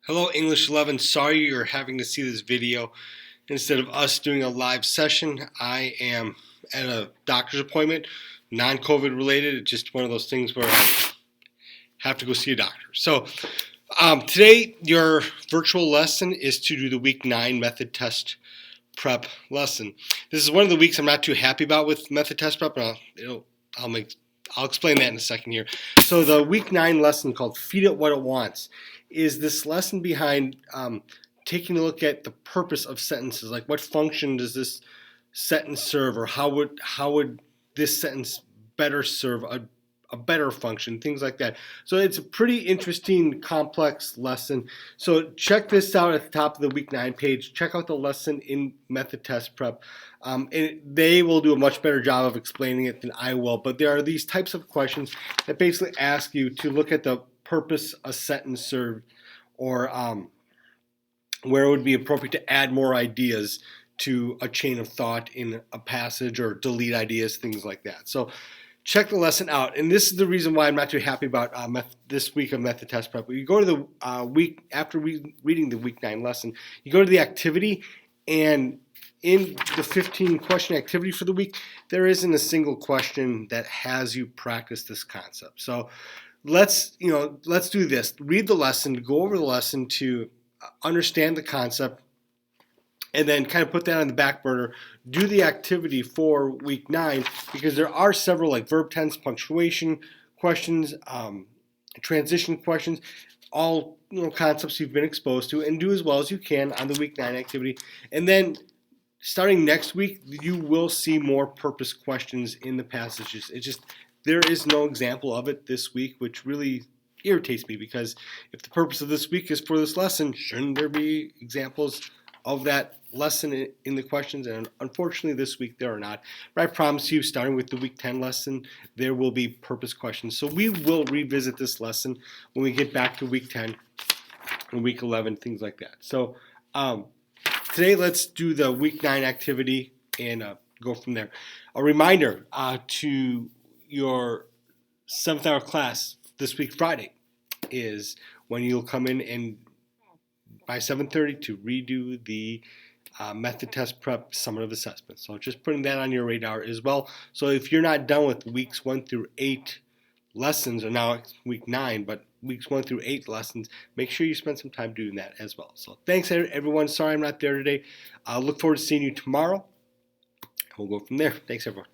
Hello English 11, sorry you're having to see this video instead of us doing a live session. I am at a doctor's appointment, non-COVID related. It's just one of those things where I have to go see a doctor. So today your virtual lesson is to do the week 9 method test prep lesson. This is one of the weeks I'm not too happy about with method test prep. I'll explain that in a second here. So the week 9 lesson called Feed It What It Wants is this lesson behind taking a look at the purpose of sentences, like what function does this sentence serve, or how would this sentence better serve a better function, things like that. So it's a pretty interesting, complex lesson. So check this out at the top of the week 9 page. Check out the lesson in method test prep. And they will do a much better job of explaining it than I will. But there are these types of questions that basically ask you to look at the purpose a sentence served, or where it would be appropriate to add more ideas to a chain of thought in a passage, or delete ideas, things like that. So check the lesson out. And this is the reason why I'm not too happy about this week of method test prep. You go to the week after reading the week 9 lesson, you go to the activity, and in the 15 question activity for the week, there isn't a single question that has you practice this concept. So let's do this. Read the lesson, go over the lesson to understand the concept, and then kind of put that on the back burner. Do the activity for week 9, because there are several, like verb tense, punctuation questions, transition questions, all concepts you've been exposed to, and do as well as you can on the week 9 activity. And then starting next week, you will see more purpose questions in the passages. There is no example of it this week, which really irritates me, because if the purpose of this week is for this lesson, shouldn't there be examples of that lesson in the questions? And unfortunately this week there are not. But I promise you, starting with the week 10 lesson, there will be purpose questions. So we will revisit this lesson when we get back to week 10 and week 11, things like that. So today let's do the week 9 activity and go from there. A reminder to your 7th hour class this week Friday is when you'll come in and by 7:30 to redo the method test prep summative assessment. So just putting that on your radar as well. So if you're not done with weeks 1 through 8 lessons, or now it's week 9, but weeks 1 through 8 lessons, make sure you spend some time doing that as well. So thanks everyone. Sorry I'm not there today. I'll look forward to seeing you tomorrow. We'll go from there. Thanks everyone.